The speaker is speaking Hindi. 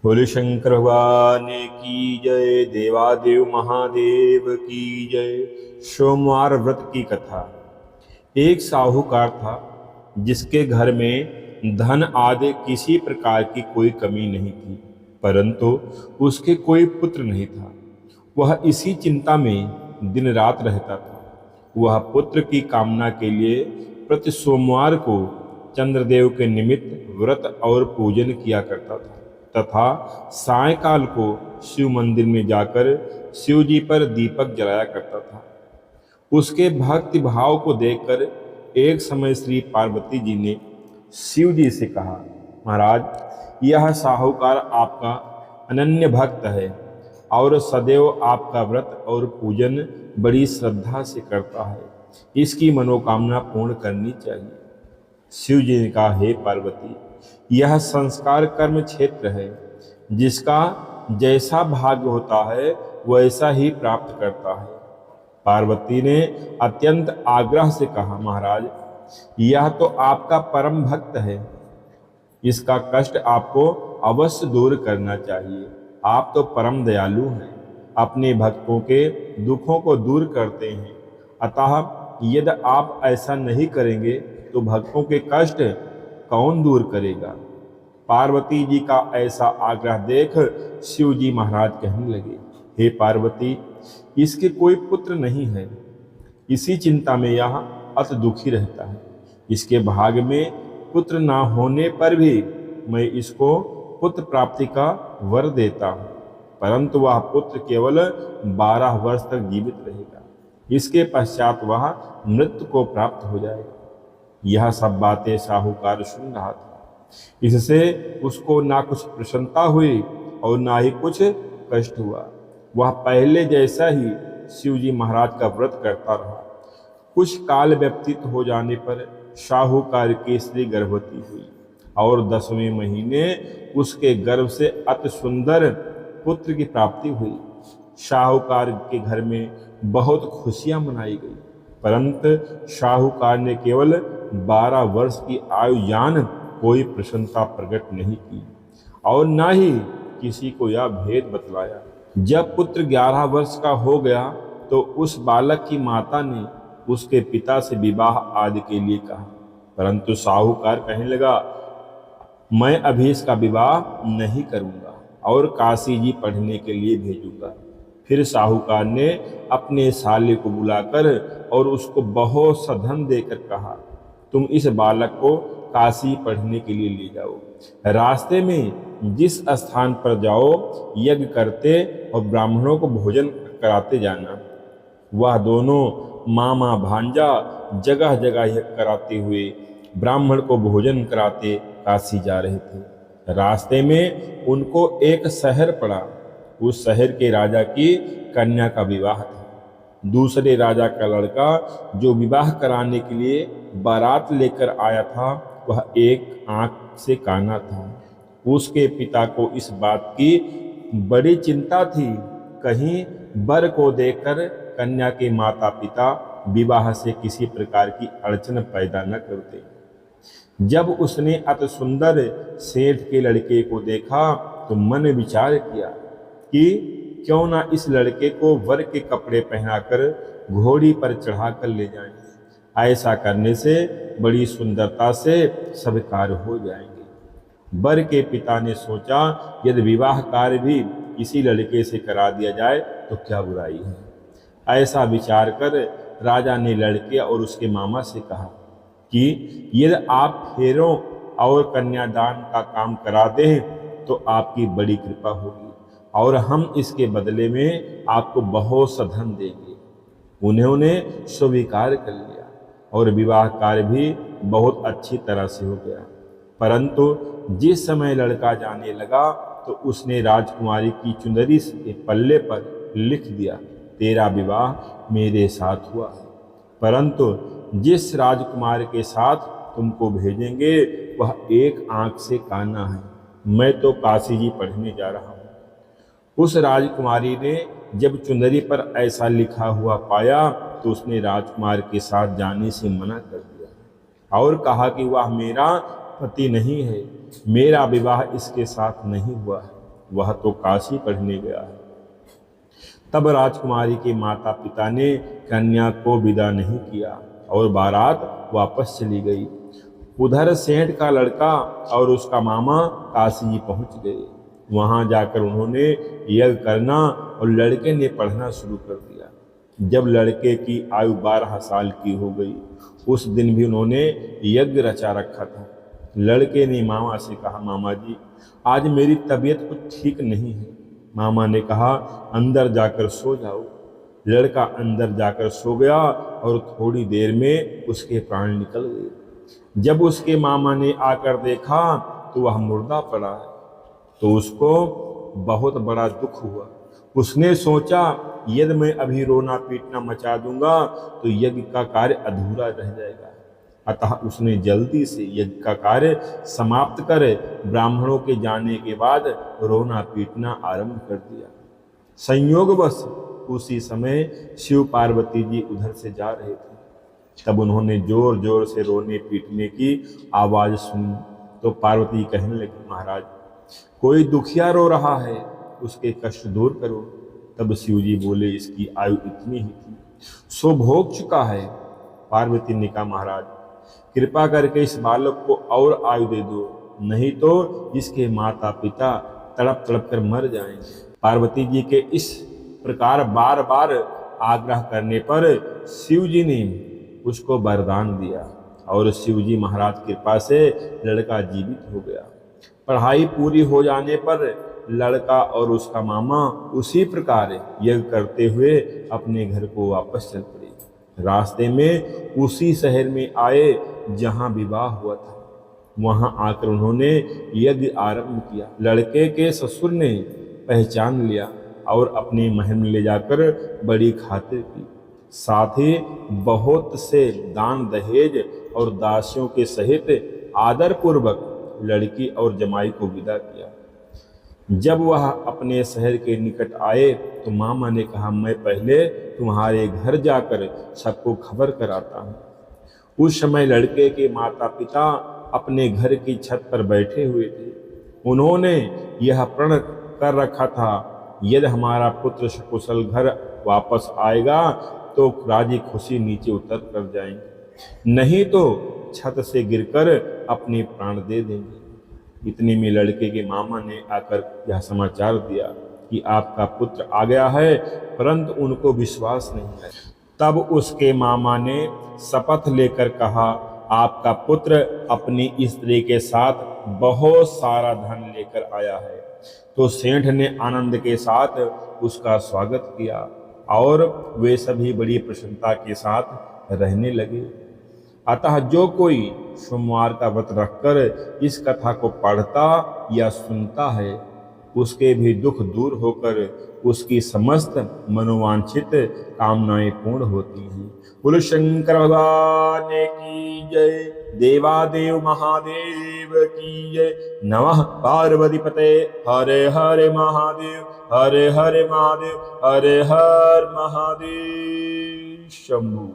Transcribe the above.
बोले शंकर भगवान की जय। देवादेव महादेव की जय। सोमवार व्रत की कथा। एक साहूकार था जिसके घर में धन आदि किसी प्रकार की कोई कमी नहीं थी, परंतु उसके कोई पुत्र नहीं था। वह इसी चिंता में दिन रात रहता था। वह पुत्र की कामना के लिए प्रति सोमवार को चंद्रदेव के निमित्त व्रत और पूजन किया करता था तथा सायंकाल को शिव मंदिर में जाकर शिव जी पर दीपक जलाया करता था। उसके भक्ति भाव को देखकर एक समय श्री पार्वती जी ने शिव जी से कहा, महाराज, यह साहूकार आपका अनन्य भक्त है और सदैव आपका व्रत और पूजन बड़ी श्रद्धा से करता है। इसकी मनोकामना पूर्ण करनी चाहिए। शिव जी ने कहा, हे पार्वती, यह संस्कार कर्म क्षेत्र है। जिसका जैसा भाग्य होता है वैसा ही प्राप्त करता है। पार्वती ने अत्यंत आग्रह से कहा, महाराज, यह तो आपका परम भक्त है, इसका कष्ट आपको अवश्य दूर करना चाहिए। आप तो परम दयालु हैं, अपने भक्तों के दुखों को दूर करते हैं। अतः यदि आप ऐसा नहीं करेंगे तो भक्तों के कष्ट कौन दूर करेगा। पार्वती जी का ऐसा आग्रह देख शिव जी महाराज कहने लगे, हे पार्वती, इसके कोई पुत्र नहीं है। इसी चिंता में यह अति दुखी रहता है। इसके भाग्य में पुत्र ना होने पर भी मैं इसको पुत्र प्राप्ति का वर देता हूँ, परंतु वह पुत्र केवल 12 वर्ष तक जीवित रहेगा। इसके पश्चात वह मृत्यु को प्राप्त हो जाएगा। यह सब बातें साहूकार सुन रहा था। इससे उसको ना कुछ प्रसन्नता हुई और ना ही कुछ कष्ट हुआ। वह पहले जैसा ही शिव जी महाराज का व्रत करता रहा। कुछ काल व्यतीत हो जाने पर साहूकार की स्त्री गर्भवती हुई और 10वें महीने उसके गर्भ से अति सुंदर पुत्र की प्राप्ति हुई। साहूकार के घर में बहुत खुशियां मनाई गई, परंतु साहूकार ने केवल 12 वर्ष की आयु जान कोई प्रसन्नता प्रकट नहीं की और न ही किसी को यह भेद बतलाया। जब पुत्र 11 वर्ष का हो गया तो उस बालक की माता ने उसके पिता से विवाह आदि के लिए कहा, परंतु साहूकार कहने लगा, मैं अभी इसका विवाह नहीं करूंगा और काशी जी पढ़ने के लिए भेजूंगा। फिर साहूकार ने अपने साले को बुलाकर और उसको बहुत सा धन देकर कहा, तुम इस बालक को काशी पढ़ने के लिए ले जाओ। रास्ते में जिस स्थान पर जाओ यज्ञ करते और ब्राह्मणों को भोजन कराते जाना। वह दोनों मामा भांजा जगह जगह यज्ञ कराते हुए ब्राह्मण को भोजन कराते काशी जा रहे थे। रास्ते में उनको एक शहर पड़ा। उस शहर के राजा की कन्या का विवाह था। दूसरे राजा का लड़का जो विवाह कराने के लिए बारात लेकर आया था वह एक आंख से काना था। उसके पिता को इस बात की बड़ी चिंता थी, कहीं वर को देखकर कन्या के माता पिता विवाह से किसी प्रकार की अड़चन पैदा न करते। जब उसने अति सुंदर सेठ के लड़के को देखा तो मन विचार किया कि क्यों ना इस लड़के को वर के कपड़े पहनाकर घोड़ी पर चढ़ाकर ले जाएं। ऐसा करने से बड़ी सुंदरता से सब कार्य हो जाएंगे। वर के पिता ने सोचा, यदि विवाह कार्य भी इसी लड़के से करा दिया जाए तो क्या बुराई है। ऐसा विचार कर राजा ने लड़के और उसके मामा से कहा कि यदि आप फेरों और कन्यादान का काम करा दें तो आपकी बड़ी कृपा होगी और हम इसके बदले में आपको बहुत सा धन देंगे। उन्होंने स्वीकार कर लिया और विवाह कार्य भी बहुत अच्छी तरह से हो गया। परंतु जिस समय लड़का जाने लगा तो उसने राजकुमारी की चुंदरी के पल्ले पर लिख दिया, तेरा विवाह मेरे साथ हुआ है, परंतु जिस राजकुमार के साथ तुमको भेजेंगे वह एक आंख से काना है। मैं तो काशी जी पढ़ने जा रहा हूँ। उस राजकुमारी ने जब चुंदरी पर ऐसा लिखा हुआ पाया तो उसने राजकुमार के साथ जाने से मना कर दिया और कहा कि वह मेरा पति नहीं है, मेरा विवाह इसके साथ नहीं हुआ है। वह तो काशी पढ़ने गया है। तब राजकुमारी के माता पिता ने कन्या को विदा नहीं किया और बारात वापस चली गई। उधर सेठ का लड़का और उसका मामा काशी जी पहुंच गए। वहां जाकर उन्होंने यज्ञ करना और लड़के ने पढ़ना शुरू कर दिया। जब लड़के की आयु 12 साल की हो गई, उस दिन भी उन्होंने यज्ञ रचा रखा था। लड़के ने मामा से कहा, मामा जी आज मेरी तबीयत कुछ ठीक नहीं है। मामा ने कहा, अंदर जाकर सो जाओ। लड़का अंदर जाकर सो गया और थोड़ी देर में उसके प्राण निकल गए। जब उसके मामा ने आकर देखा तो वह मुर्दा पड़ा है, तो उसको बहुत बड़ा दुख हुआ। उसने सोचा, यदि मैं अभी रोना पीटना मचा दूंगा तो यज्ञ का कार्य अधूरा रह जाएगा। अतः उसने जल्दी से यज्ञ का कार्य समाप्त कर ब्राह्मणों के जाने के बाद रोना पीटना आरंभ कर दिया। संयोगवश उसी समय शिव पार्वती जी उधर से जा रहे थे। तब उन्होंने जोर जोर से रोने पीटने की आवाज सुनी तो पार्वती कहने लगी, महाराज कोई दुखिया रो रहा है, उसके कष्ट दूर करो। तब शिव जी बोले, इसकी आयु इतनी ही थी, सो भोग चुका है। पार्वती ने कहा, महाराज कृपा करके इस बालक को और आयु दे दो, नहीं तो इसके माता पिता तड़प तड़प कर मर जाएंगे। पार्वती जी के इस प्रकार बार बार आग्रह करने पर शिव जी ने उसको वरदान दिया और शिव जी महाराज कृपा से लड़का जीवित हो गया। पढ़ाई पूरी हो जाने पर लड़का और उसका मामा उसी प्रकार यज्ञ करते हुए अपने घर को वापस चल पड़े। रास्ते में उसी शहर में आए जहां विवाह हुआ था। वहां आकर उन्होंने यज्ञ आरंभ किया। लड़के के ससुर ने पहचान लिया और अपने महल में ले जाकर बड़ी खातिर की। साथ ही बहुत से दान दहेज और दासियों के सहित आदर पूर्वक लड़की और जमाई को विदा किया। जब वह अपने शहर के निकट आए तो मामा ने कहा, मैं पहले तुम्हारे घर जाकर सबको खबर कराता हूँ। उस समय लड़के के माता पिता अपने घर की छत पर बैठे हुए थे। उन्होंने यह प्रण कर रखा था, यदि हमारा पुत्र सकुशल घर वापस आएगा तो राजी खुशी नीचे उतर कर जाएंगे, नहीं तो छत से गिरकर अपने प्राण दे देंगे। इतने में लड़के के मामा ने आकर यह समाचार दिया कि आपका पुत्र आ गया है, परंतु उनको विश्वास नहीं है। तब उसके मामा ने शपथ लेकर कहा, आपका पुत्र अपनी स्त्री के साथ बहुत सारा धन लेकर आया है। तो सेठ ने आनंद के साथ उसका स्वागत किया और वे सभी बड़ी प्रसन्नता के साथ रहने लगे। अतः जो कोई सोमवार का व्रत रखकर इस कथा को पढ़ता या सुनता है, उसके भी दुख दूर होकर उसकी समस्त मनोवांछित कामनाएं पूर्ण होती हैं। बोलो शंकर भगवान की जय, देवादेव महादेव की जय। नमः पार्वती पते, हरे हरे महादेव, हरे हरे महादेव, हरे हर महादेव शंभु।